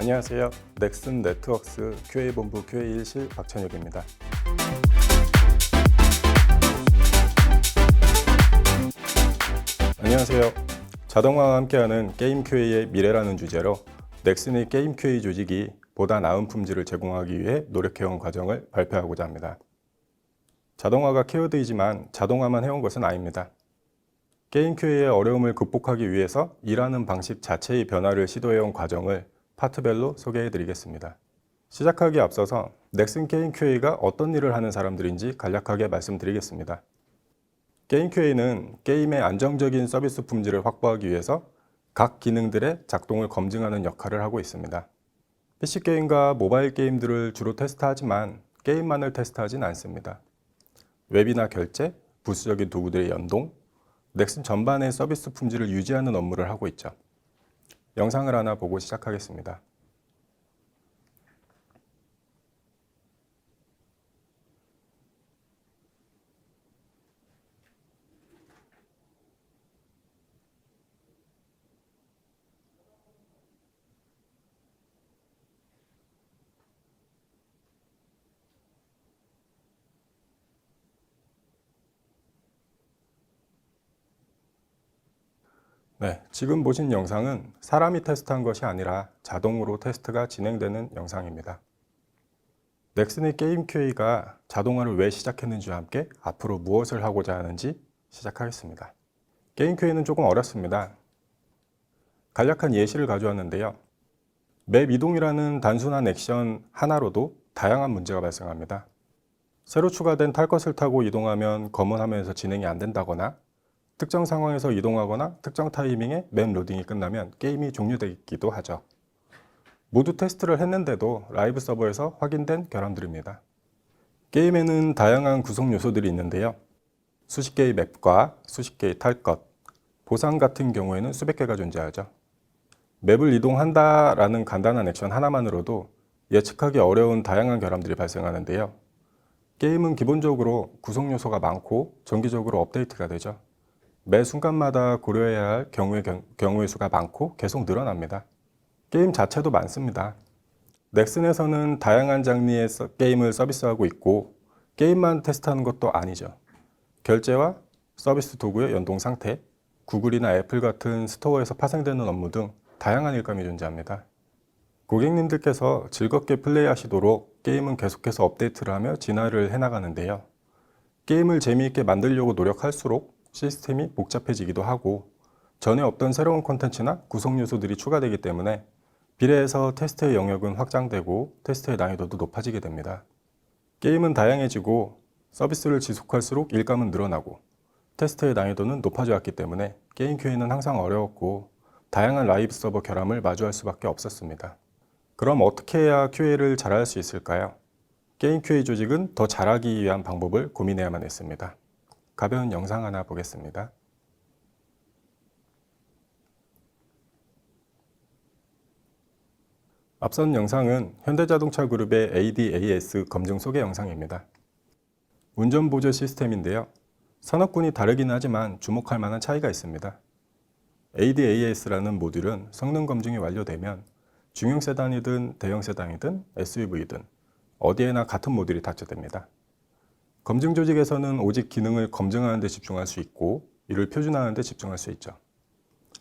안녕하세요. 넥슨 네트웍스 QA본부 QA1실 박찬혁입니다. 안녕하세요. 자동화와 함께하는 게임 QA의 미래라는 주제로 넥슨의 게임 QA 조직이 보다 나은 품질을 제공하기 위해 노력해온 과정을 발표하고자 합니다. 자동화가 키워드이지만 자동화만 해온 것은 아닙니다. 게임 QA의 어려움을 극복하기 위해서 일하는 방식 자체의 변화를 시도해온 과정을 파트별로 소개해 드리겠습니다. 시작하기에 앞서서 넥슨 게임 QA가 어떤 일을 하는 사람들인지 간략하게 말씀드리겠습니다. 게임 QA는 게임의 안정적인 서비스 품질을 확보하기 위해서 각 기능들의 작동을 검증하는 역할을 하고 있습니다. PC 게임과 모바일 게임들을 주로 테스트하지만 게임만을 테스트하진 않습니다. 웹이나 결제, 부수적인 도구들의 연동, 넥슨 전반의 서비스 품질을 유지하는 업무를 하고 있죠. 영상을 하나 보고 시작하겠습니다. 네, 지금 보신 영상은 사람이 테스트한 것이 아니라 자동으로 테스트가 진행되는 영상입니다. 넥슨의 게임 QA가 자동화를 왜 시작했는지와 함께 앞으로 무엇을 하고자 하는지 시작하겠습니다. 게임 QA는 조금 어렵습니다. 간략한 예시를 가져왔는데요. 맵 이동이라는 단순한 액션 하나로도 다양한 문제가 발생합니다. 새로 추가된 탈 것을 타고 이동하면 검은 화면에서 진행이 안 된다거나 특정 상황에서 이동하거나 특정 타이밍에 맵 로딩이 끝나면 게임이 종료되기도 하죠. 모두 테스트를 했는데도 라이브 서버에서 확인된 결함들입니다. 게임에는 다양한 구성 요소들이 있는데요. 수십 개의 맵과 수십 개의 탈 것, 보상 같은 경우에는 수백 개가 존재하죠. 맵을 이동한다라는 간단한 액션 하나만으로도 예측하기 어려운 다양한 결함들이 발생하는데요. 게임은 기본적으로 구성 요소가 많고 정기적으로 업데이트가 되죠. 매 순간마다 고려해야 할 경우의 수가 많고 계속 늘어납니다. 게임 자체도 많습니다. 넥슨에서는 다양한 장르의 게임을 서비스하고 있고 게임만 테스트하는 것도 아니죠. 결제와 서비스 도구의 연동 상태, 구글이나 애플 같은 스토어에서 파생되는 업무 등 다양한 일감이 존재합니다. 고객님들께서 즐겁게 플레이하시도록 게임은 계속해서 업데이트를 하며 진화를 해나가는데요. 게임을 재미있게 만들려고 노력할수록 시스템이 복잡해지기도 하고 전에 없던 새로운 콘텐츠나 구성 요소들이 추가되기 때문에 비례해서 테스트의 영역은 확장되고 테스트의 난이도도 높아지게 됩니다. 게임은 다양해지고 서비스를 지속할수록 일감은 늘어나고 테스트의 난이도는 높아져왔기 때문에 게임 QA는 항상 어려웠고 다양한 라이브 서버 결함을 마주할 수밖에 없었습니다. 그럼 어떻게 해야 QA를 잘할 수 있을까요? 게임 QA 조직은 더 잘하기 위한 방법을 고민해야만 했습니다. 가벼운 영상 하나 보겠습니다. 앞선 영상은 현대자동차 그룹의 ADAS 검증 소개 영상입니다. 운전보조 시스템인데요. 산업군이 다르긴 하지만 주목할 만한 차이가 있습니다. ADAS라는 모듈은 성능 검증이 완료되면 중형 세단이든 대형 세단이든 SUV든 어디에나 같은 모듈이 탑재됩니다. 검증 조직에서는 오직 기능을 검증하는 데 집중할 수 있고 이를 표준화하는 데 집중할 수 있죠.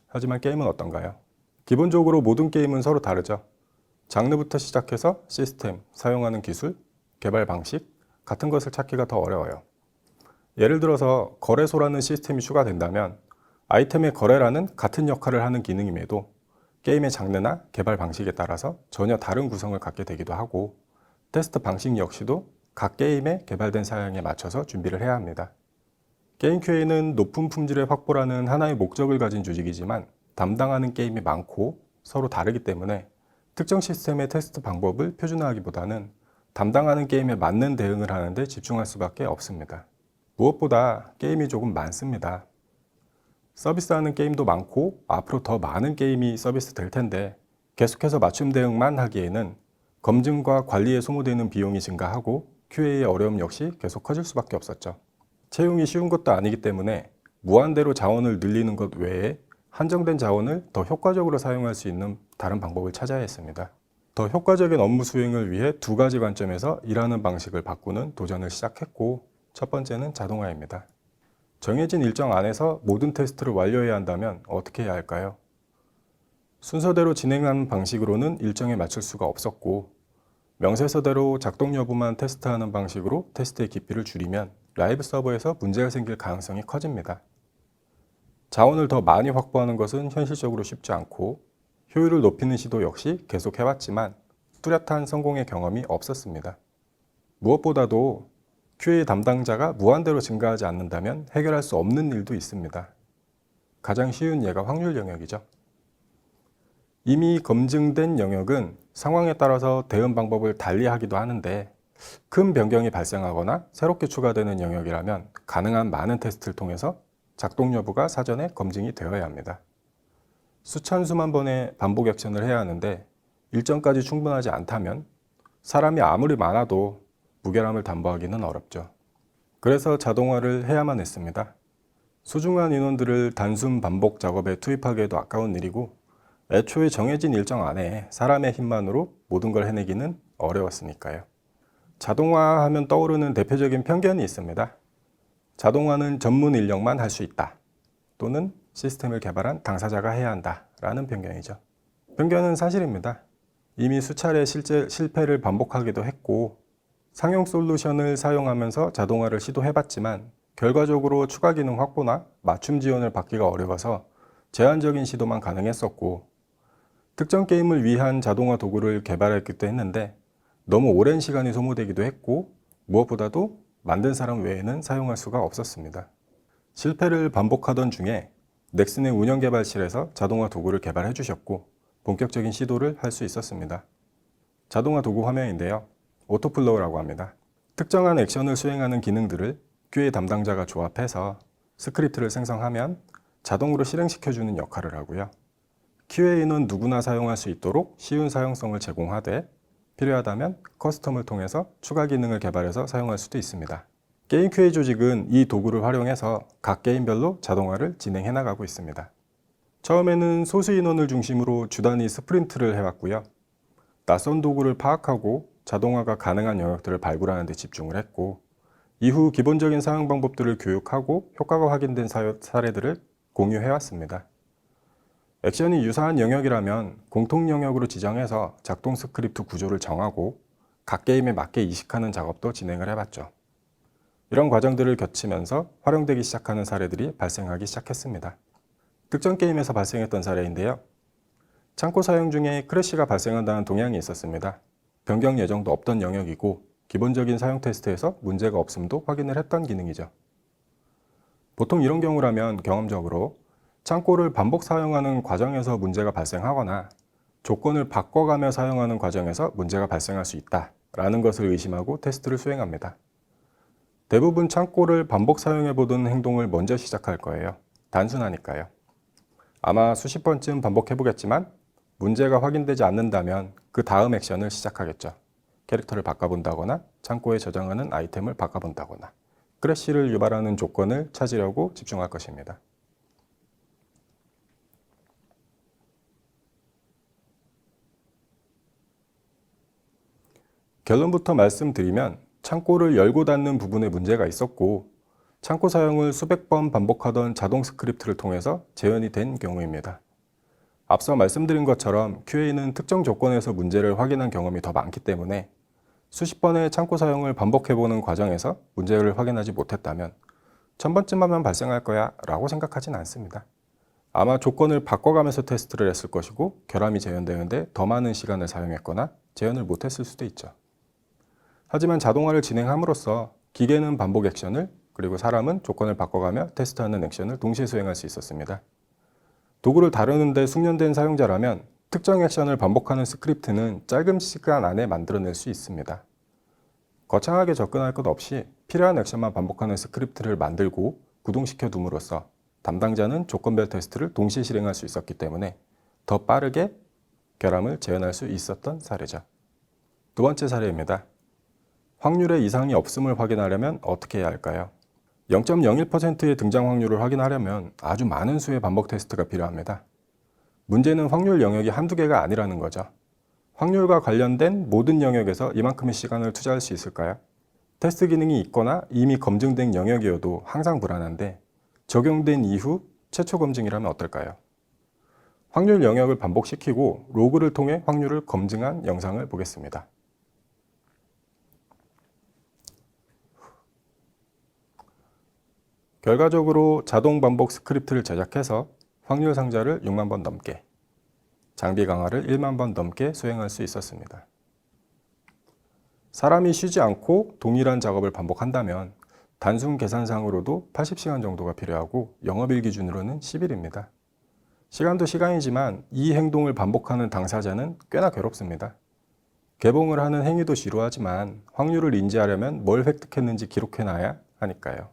하지만 게임은 어떤가요? 기본적으로 모든 게임은 서로 다르죠. 장르부터 시작해서 시스템, 사용하는 기술, 개발 방식 같은 것을 찾기가 더 어려워요. 예를 들어서 거래소라는 시스템이 추가된다면 아이템의 거래라는 같은 역할을 하는 기능임에도 게임의 장르나 개발 방식에 따라서 전혀 다른 구성을 갖게 되기도 하고 테스트 방식 역시도 각 게임에 개발된 사양에 맞춰서 준비를 해야 합니다. 게임 QA는 높은 품질의 확보라는 하나의 목적을 가진 조직이지만 담당하는 게임이 많고 서로 다르기 때문에 특정 시스템의 테스트 방법을 표준화하기보다는 담당하는 게임에 맞는 대응을 하는데 집중할 수밖에 없습니다. 무엇보다 게임이 조금 많습니다. 서비스하는 게임도 많고 앞으로 더 많은 게임이 서비스 될 텐데 계속해서 맞춤 대응만 하기에는 검증과 관리에 소모되는 비용이 증가하고 QA의 어려움 역시 계속 커질 수밖에 없었죠. 채용이 쉬운 것도 아니기 때문에 무한대로 자원을 늘리는 것 외에 한정된 자원을 더 효과적으로 사용할 수 있는 다른 방법을 찾아야 했습니다. 더 효과적인 업무 수행을 위해 두 가지 관점에서 일하는 방식을 바꾸는 도전을 시작했고, 첫 번째는 자동화입니다. 정해진 일정 안에서 모든 테스트를 완료해야 한다면 어떻게 해야 할까요? 순서대로 진행하는 방식으로는 일정에 맞출 수가 없었고, 명세서대로 작동 여부만 테스트하는 방식으로 테스트의 깊이를 줄이면 라이브 서버에서 문제가 생길 가능성이 커집니다. 자원을 더 많이 확보하는 것은 현실적으로 쉽지 않고, 효율을 높이는 시도 역시 계속 해왔지만 뚜렷한 성공의 경험이 없었습니다. 무엇보다도 QA 담당자가 무한대로 증가하지 않는다면 해결할 수 없는 일도 있습니다. 가장 쉬운 예가 확률 영역이죠. 이미 검증된 영역은 상황에 따라서 대응 방법을 달리하기도 하는데, 큰 변경이 발생하거나 새롭게 추가되는 영역이라면 가능한 많은 테스트를 통해서 작동 여부가 사전에 검증이 되어야 합니다. 수천 수만 번의 반복 액션을 해야 하는데 일정까지 충분하지 않다면 사람이 아무리 많아도 무결함을 담보하기는 어렵죠. 그래서 자동화를 해야만 했습니다. 소중한 인원들을 단순 반복 작업에 투입하기에도 아까운 일이고, 애초에 정해진 일정 안에 사람의 힘만으로 모든 걸 해내기는 어려웠으니까요. 자동화하면 떠오르는 대표적인 편견이 있습니다. 자동화는 전문 인력만 할 수 있다. 또는 시스템을 개발한 당사자가 해야 한다. 라는 편견이죠. 편견은 사실입니다. 이미 수차례 실패를 반복하기도 했고, 상용 솔루션을 사용하면서 자동화를 시도해봤지만 결과적으로 추가 기능 확보나 맞춤 지원을 받기가 어려워서 제한적인 시도만 가능했었고, 특정 게임을 위한 자동화 도구를 개발했기도 했는데 너무 오랜 시간이 소모되기도 했고, 무엇보다도 만든 사람 외에는 사용할 수가 없었습니다. 실패를 반복하던 중에 넥슨의 운영개발실에서 자동화 도구를 개발해 주셨고, 본격적인 시도를 할 수 있었습니다. 자동화 도구 화면인데요. 오토플로우라고 합니다. 특정한 액션을 수행하는 기능들을 QA 담당자가 조합해서 스크립트를 생성하면 자동으로 실행시켜주는 역할을 하고요. QA는 누구나 사용할 수 있도록 쉬운 사용성을 제공하되, 필요하다면 커스텀을 통해서 추가 기능을 개발해서 사용할 수도 있습니다. 게임 QA 조직은 이 도구를 활용해서 각 게임별로 자동화를 진행해 나가고 있습니다. 처음에는 소수 인원을 중심으로 주단위 스프린트를 해왔고요. 낯선 도구를 파악하고 자동화가 가능한 영역들을 발굴하는 데 집중을 했고, 이후 기본적인 사용 방법들을 교육하고 효과가 확인된 사례들을 공유해왔습니다. 액션이 유사한 영역이라면 공통 영역으로 지정해서 작동 스크립트 구조를 정하고 각 게임에 맞게 이식하는 작업도 진행을 해봤죠. 이런 과정들을 거치면서 활용되기 시작하는 사례들이 발생하기 시작했습니다. 특정 게임에서 발생했던 사례인데요. 창고 사용 중에 크래시가 발생한다는 동향이 있었습니다. 변경 예정도 없던 영역이고 기본적인 사용 테스트에서 문제가 없음도 확인을 했던 기능이죠. 보통 이런 경우라면 경험적으로 창고를 반복 사용하는 과정에서 문제가 발생하거나 조건을 바꿔가며 사용하는 과정에서 문제가 발생할 수 있다라는 것을 의심하고 테스트를 수행합니다. 대부분 창고를 반복 사용해보던 행동을 먼저 시작할 거예요. 단순하니까요. 아마 수십 번쯤 반복해보겠지만 문제가 확인되지 않는다면 그 다음 액션을 시작하겠죠. 캐릭터를 바꿔본다거나 창고에 저장하는 아이템을 바꿔본다거나 크래시를 유발하는 조건을 찾으려고 집중할 것입니다. 결론부터 말씀드리면 창고를 열고 닫는 부분에 문제가 있었고, 창고 사용을 수백 번 반복하던 자동 스크립트를 통해서 재현이 된 경우입니다. 앞서 말씀드린 것처럼 QA는 특정 조건에서 문제를 확인한 경험이 더 많기 때문에 수십 번의 창고 사용을 반복해보는 과정에서 문제를 확인하지 못했다면 1000번쯤 하면 발생할 거야 라고 생각하진 않습니다. 아마 조건을 바꿔가면서 테스트를 했을 것이고 결함이 재현되는데 더 많은 시간을 사용했거나 재현을 못했을 수도 있죠. 하지만 자동화를 진행함으로써 기계는 반복 액션을, 그리고 사람은 조건을 바꿔가며 테스트하는 액션을 동시에 수행할 수 있었습니다. 도구를 다루는데 숙련된 사용자라면 특정 액션을 반복하는 스크립트는 짧은 시간 안에 만들어낼 수 있습니다. 거창하게 접근할 것 없이 필요한 액션만 반복하는 스크립트를 만들고 구동시켜 둠으로써 담당자는 조건별 테스트를 동시에 실행할 수 있었기 때문에 더 빠르게 결함을 재현할 수 있었던 사례죠. 두 번째 사례입니다. 확률에 이상이 없음을 확인하려면 어떻게 해야 할까요? 0.01%의 등장 확률을 확인하려면 아주 많은 수의 반복 테스트가 필요합니다. 문제는 확률 영역이 한두 개가 아니라는 거죠. 확률과 관련된 모든 영역에서 이만큼의 시간을 투자할 수 있을까요? 테스트 기능이 있거나 이미 검증된 영역이어도 항상 불안한데 적용된 이후 최초 검증이라면 어떨까요? 확률 영역을 반복시키고 로그를 통해 확률을 검증한 영상을 보겠습니다. 결과적으로 자동 반복 스크립트를 제작해서 확률 상자를 6만 번 넘게, 장비 강화를 1만 번 넘게 수행할 수 있었습니다. 사람이 쉬지 않고 동일한 작업을 반복한다면 단순 계산상으로도 80시간 정도가 필요하고 영업일 기준으로는 10일입니다. 시간도 시간이지만 이 행동을 반복하는 당사자는 꽤나 괴롭습니다. 개봉을 하는 행위도 지루하지만 확률을 인지하려면 뭘 획득했는지 기록해놔야 하니까요.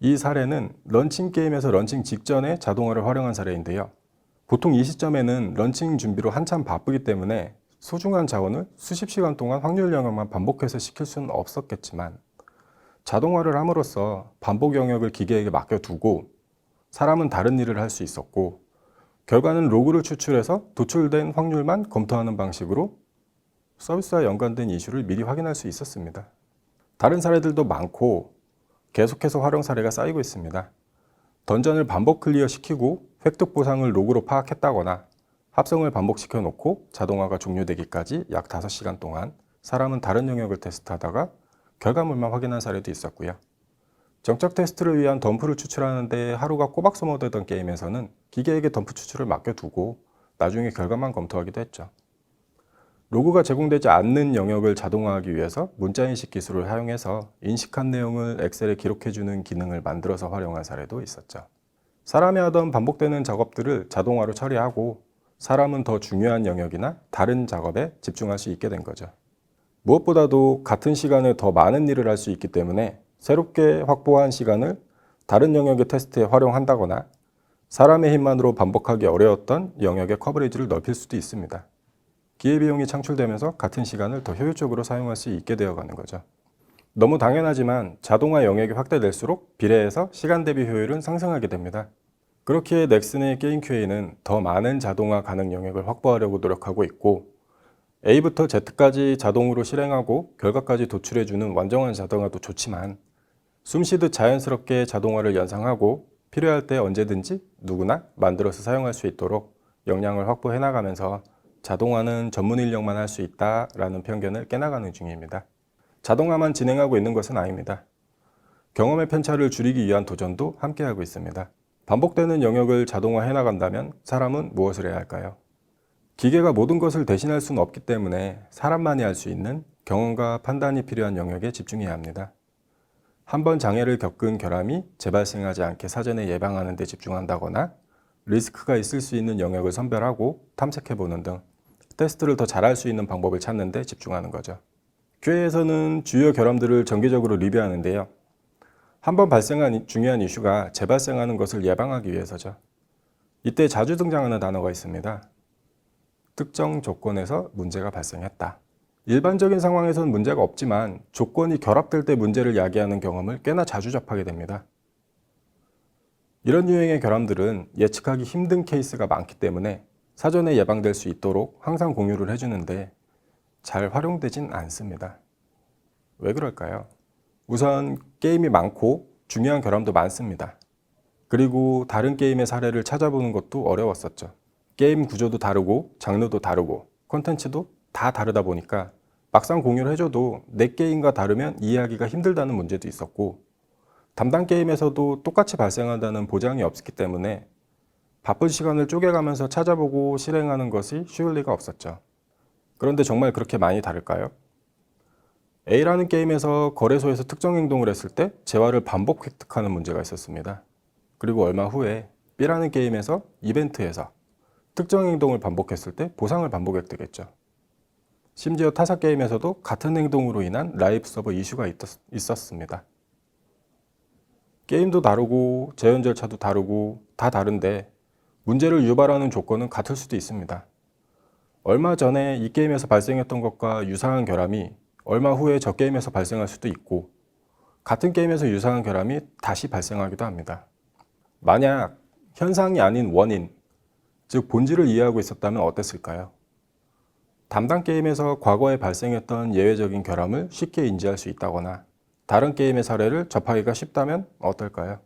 이 사례는 런칭 게임에서 런칭 직전에 자동화를 활용한 사례인데요. 보통 이 시점에는 런칭 준비로 한참 바쁘기 때문에 소중한 자원을 수십 시간 동안 확률 영역만 반복해서 시킬 수는 없었겠지만 자동화를 함으로써 반복 영역을 기계에게 맡겨두고 사람은 다른 일을 할 수 있었고 결과는 로그를 추출해서 도출된 확률만 검토하는 방식으로 서비스와 연관된 이슈를 미리 확인할 수 있었습니다. 다른 사례들도 많고 계속해서 활용 사례가 쌓이고 있습니다. 던전을 반복 클리어시키고 획득 보상을 로그로 파악했다거나 합성을 반복시켜 놓고 자동화가 종료되기까지 약 5시간 동안 사람은 다른 영역을 테스트하다가 결과물만 확인한 사례도 있었고요. 정적 테스트를 위한 덤프를 추출하는 데 하루가 꼬박 소모되던 게임에서는 기계에게 덤프 추출을 맡겨두고 나중에 결과만 검토하기도 했죠. 로그가 제공되지 않는 영역을 자동화하기 위해서 문자인식 기술을 사용해서 인식한 내용을 엑셀에 기록해주는 기능을 만들어서 활용한 사례도 있었죠. 사람이 하던 반복되는 작업들을 자동화로 처리하고 사람은 더 중요한 영역이나 다른 작업에 집중할 수 있게 된 거죠. 무엇보다도 같은 시간에 더 많은 일을 할 수 있기 때문에 새롭게 확보한 시간을 다른 영역의 테스트에 활용한다거나 사람의 힘만으로 반복하기 어려웠던 영역의 커버리지를 넓힐 수도 있습니다. 기회비용이 창출되면서 같은 시간을 더 효율적으로 사용할 수 있게 되어가는 거죠. 너무 당연하지만 자동화 영역이 확대될수록 비례해서 시간 대비 효율은 상승하게 됩니다. 그렇기에 넥슨의 게임 QA는 더 많은 자동화 가능 영역을 확보하려고 노력하고 있고 A부터 Z까지 자동으로 실행하고 결과까지 도출해주는 완전한 자동화도 좋지만 숨쉬듯 자연스럽게 자동화를 연상하고 필요할 때 언제든지 누구나 만들어서 사용할 수 있도록 역량을 확보해 나가면서 자동화는 전문 인력만 할 수 있다라는 편견을 깨나가는 중입니다. 자동화만 진행하고 있는 것은 아닙니다. 경험의 편차를 줄이기 위한 도전도 함께하고 있습니다. 반복되는 영역을 자동화해 나간다면 사람은 무엇을 해야 할까요? 기계가 모든 것을 대신할 수는 없기 때문에 사람만이 할 수 있는 경험과 판단이 필요한 영역에 집중해야 합니다. 한번 장애를 겪은 결함이 재발생하지 않게 사전에 예방하는 데 집중한다거나 리스크가 있을 수 있는 영역을 선별하고 탐색해보는 등 테스트를 더 잘할 수 있는 방법을 찾는 데 집중하는 거죠. QA에서는 주요 결함들을 정기적으로 리뷰하는데요. 한번 발생한 중요한 이슈가 재발생하는 것을 예방하기 위해서죠. 이때 자주 등장하는 단어가 있습니다. 특정 조건에서 문제가 발생했다. 일반적인 상황에서는 문제가 없지만 조건이 결합될 때 문제를 야기하는 경험을 꽤나 자주 접하게 됩니다. 이런 유형의 결함들은 예측하기 힘든 케이스가 많기 때문에 사전에 예방될 수 있도록 항상 공유를 해주는데 잘 활용되진 않습니다. 왜 그럴까요? 우선 게임이 많고 중요한 결함도 많습니다. 그리고 다른 게임의 사례를 찾아보는 것도 어려웠었죠. 게임 구조도 다르고 장르도 다르고 콘텐츠도 다 다르다 보니까 막상 공유를 해줘도 내 게임과 다르면 이해하기가 힘들다는 문제도 있었고 담당 게임에서도 똑같이 발생한다는 보장이 없었기 때문에 바쁜 시간을 쪼개가면서 찾아보고 실행하는 것이 쉬울 리가 없었죠. 그런데 정말 그렇게 많이 다를까요? A라는 게임에서 거래소에서 특정 행동을 했을 때 재화를 반복 획득하는 문제가 있었습니다. 그리고 얼마 후에 B라는 게임에서 이벤트에서 특정 행동을 반복했을 때 보상을 반복 획득했죠. 심지어 타사 게임에서도 같은 행동으로 인한 라이브 서버 이슈가 있었습니다. 게임도 다르고 재현 절차도 다르고 다 다른데 문제를 유발하는 조건은 같을 수도 있습니다. 얼마 전에 이 게임에서 발생했던 것과 유사한 결함이 얼마 후에 저 게임에서 발생할 수도 있고 같은 게임에서 유사한 결함이 다시 발생하기도 합니다. 만약 현상이 아닌 원인, 즉 본질을 이해하고 있었다면 어땠을까요? 담당 게임에서 과거에 발생했던 예외적인 결함을 쉽게 인지할 수 있다거나 다른 게임의 사례를 접하기가 쉽다면 어떨까요?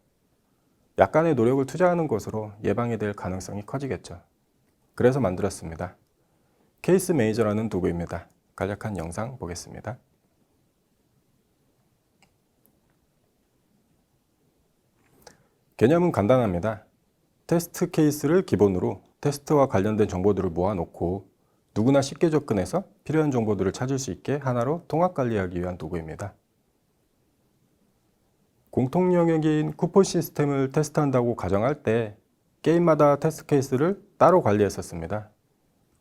약간의 노력을 투자하는 것으로 예방이 될 가능성이 커지겠죠. 그래서 만들었습니다. 케이스 매니저라는 도구입니다. 간략한 영상 보겠습니다. 개념은 간단합니다. 테스트 케이스를 기본으로 테스트와 관련된 정보들을 모아놓고 누구나 쉽게 접근해서 필요한 정보들을 찾을 수 있게 하나로 통합 관리하기 위한 도구입니다. 공통 영역인 쿠폰 시스템을 테스트한다고 가정할 때 게임마다 테스트 케이스를 따로 관리했었습니다.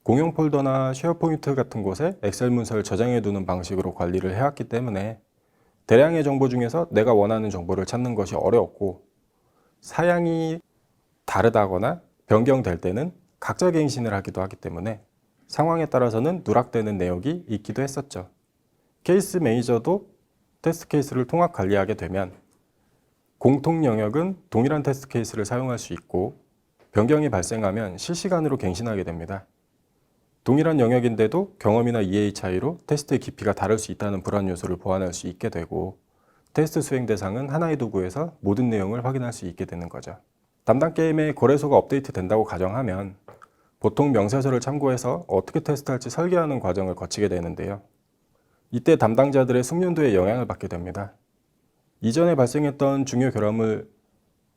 공용 폴더나 쉐어포인트 같은 곳에 엑셀 문서를 저장해 두는 방식으로 관리를 해왔기 때문에 대량의 정보 중에서 내가 원하는 정보를 찾는 것이 어려웠고, 사양이 다르다거나 변경될 때는 각자 갱신을 하기도 하기 때문에 상황에 따라서는 누락되는 내역이 있기도 했었죠. 케이스 매니저도 테스트 케이스를 통합 관리하게 되면 공통 영역은 동일한 테스트 케이스를 사용할 수 있고, 변경이 발생하면 실시간으로 갱신하게 됩니다. 동일한 영역인데도 경험이나 이해의 차이로 테스트의 깊이가 다를 수 있다는 불안 요소를 보완할 수 있게 되고, 테스트 수행 대상은 하나의 도구에서 모든 내용을 확인할 수 있게 되는 거죠. 담당 게임의 거래소가 업데이트 된다고 가정하면 보통 명세서를 참고해서 어떻게 테스트할지 설계하는 과정을 거치게 되는데요. 이때 담당자들의 숙련도에 영향을 받게 됩니다. 이전에 발생했던 중요 결함을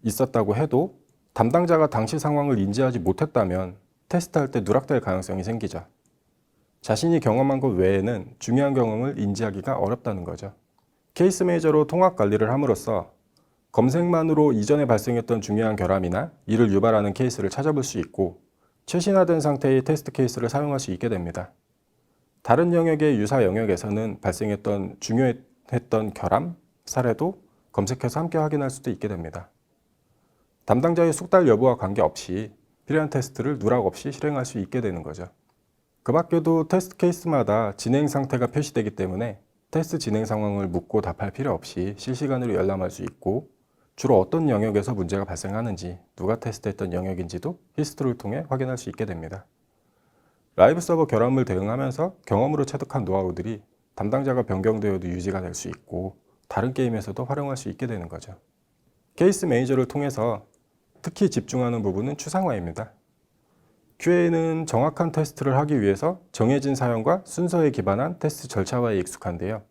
있었다고 해도 담당자가 당시 상황을 인지하지 못했다면 테스트할 때 누락될 가능성이 생기죠. 자신이 경험한 것 외에는 중요한 경험을 인지하기가 어렵다는 거죠. 케이스 매니저로 통합 관리를 함으로써 검색만으로 이전에 발생했던 중요한 결함이나 이를 유발하는 케이스를 찾아볼 수 있고, 최신화된 상태의 테스트 케이스를 사용할 수 있게 됩니다. 다른 영역의 유사 영역에서는 발생했던 중요했던 결함, 사례도 검색해서 함께 확인할 수도 있게 됩니다. 담당자의 숙달 여부와 관계없이 필요한 테스트를 누락 없이 실행할 수 있게 되는 거죠. 그 밖에도 테스트 케이스마다 진행 상태가 표시되기 때문에 테스트 진행 상황을 묻고 답할 필요 없이 실시간으로 열람할 수 있고, 주로 어떤 영역에서 문제가 발생하는지, 누가 테스트했던 영역인지도 히스토리를 통해 확인할 수 있게 됩니다. 라이브 서버 결함을 대응하면서 경험으로 체득한 노하우들이 담당자가 변경되어도 유지가 될 수 있고, 다른 게임에서도 활용할 수 있게 되는 거죠. 케이스 매니저를 통해서 특히 집중하는 부분은 추상화입니다. QA는 정확한 테스트를 하기 위해서 정해진 사용과 순서에 기반한 테스트 절차화에 익숙한데요.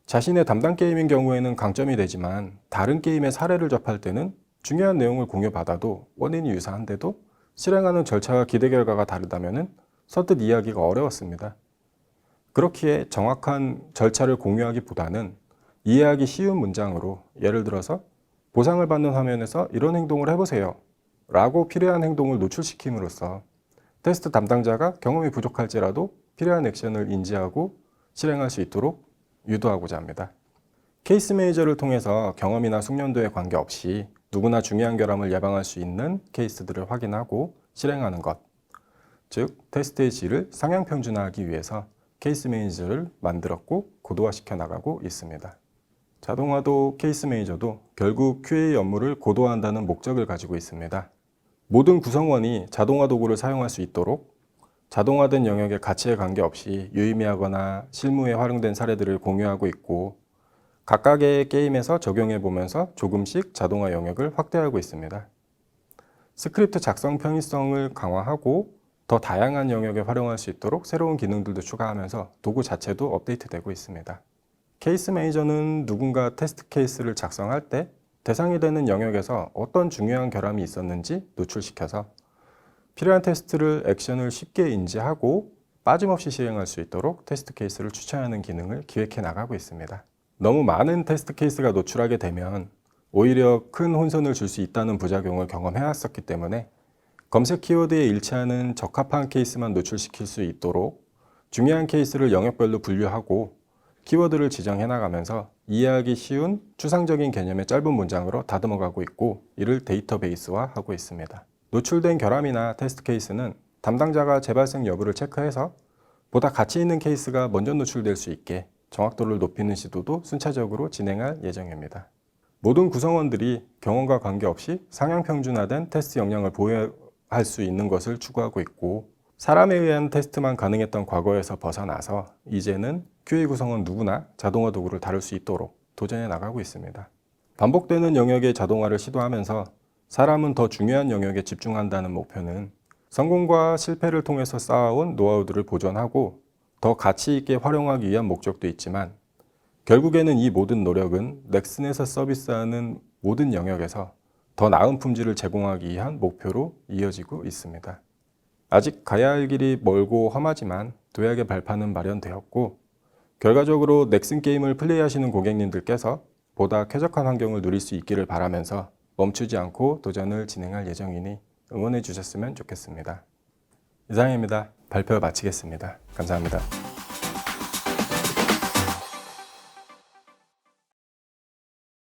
자신의 담당 게임인 경우에는 강점이 되지만 다른 게임의 사례를 접할 때는 중요한 내용을 공유받아도 원인이 유사한데도 실행하는 절차와 기대 결과가 다르다면 선뜻 이해하기가 어려웠습니다. 그렇기에 정확한 절차를 공유하기보다는 이해하기 쉬운 문장으로, 예를 들어서 보상을 받는 화면에서 이런 행동을 해보세요 라고 필요한 행동을 노출시킴으로써 테스트 담당자가 경험이 부족할지라도 필요한 액션을 인지하고 실행할 수 있도록 유도하고자 합니다. 케이스 매니저를 통해서 경험이나 숙련도에 관계없이 누구나 중요한 결함을 예방할 수 있는 케이스들을 확인하고 실행하는 것, 즉 테스트의 질을 상향 평준화하기 위해서 케이스 매니저를 만들었고 고도화시켜 나가고 있습니다. 자동화도 케이스 매니저도 결국 QA 업무를 고도화한다는 목적을 가지고 있습니다. 모든 구성원이 자동화 도구를 사용할 수 있도록 자동화된 영역의 가치에 관계없이 유의미하거나 실무에 활용된 사례들을 공유하고 있고, 각각의 게임에서 적용해 보면서 조금씩 자동화 영역을 확대하고 있습니다. 스크립트 작성 편의성을 강화하고 더 다양한 영역에 활용할 수 있도록 새로운 기능들도 추가하면서 도구 자체도 업데이트되고 있습니다. 케이스 매니저는 누군가 테스트 케이스를 작성할 때 대상이 되는 영역에서 어떤 중요한 결함이 있었는지 노출시켜서 필요한 테스트를 액션을 쉽게 인지하고 빠짐없이 실행할 수 있도록 테스트 케이스를 추천하는 기능을 기획해 나가고 있습니다. 너무 많은 테스트 케이스가 노출하게 되면 오히려 큰 혼선을 줄 수 있다는 부작용을 경험해 왔었기 때문에 검색 키워드에 일치하는 적합한 케이스만 노출시킬 수 있도록 중요한 케이스를 영역별로 분류하고 키워드를 지정해 나가면서 이해하기 쉬운 추상적인 개념의 짧은 문장으로 다듬어 가고 있고, 이를 데이터베이스화하고 있습니다. 노출된 결함이나 테스트 케이스는 담당자가 재발생 여부를 체크해서 보다 가치 있는 케이스가 먼저 노출될 수 있게 정확도를 높이는 시도도 순차적으로 진행할 예정입니다. 모든 구성원들이 경험과 관계없이 상향 평준화된 테스트 역량을 보유할 수 있는 것을 추구하고 있고, 사람에 의한 테스트만 가능했던 과거에서 벗어나서 이제는 QA 구성은 누구나 자동화 도구를 다룰 수 있도록 도전해 나가고 있습니다. 반복되는 영역의 자동화를 시도하면서 사람은 더 중요한 영역에 집중한다는 목표는 성공과 실패를 통해서 쌓아온 노하우들을 보존하고 더 가치 있게 활용하기 위한 목적도 있지만 결국에는 이 모든 노력은 넥슨에서 서비스하는 모든 영역에서 더 나은 품질을 제공하기 위한 목표로 이어지고 있습니다. 아직 가야 할 길이 멀고 험하지만 도약의 발판은 마련되었고 결과적으로 넥슨 게임을 플레이하시는 고객님들께서 보다 쾌적한 환경을 누릴 수 있기를 바라면서 멈추지 않고 도전을 진행할 예정이니 응원해 주셨으면 좋겠습니다. 이상입니다. 발표 마치겠습니다. 감사합니다.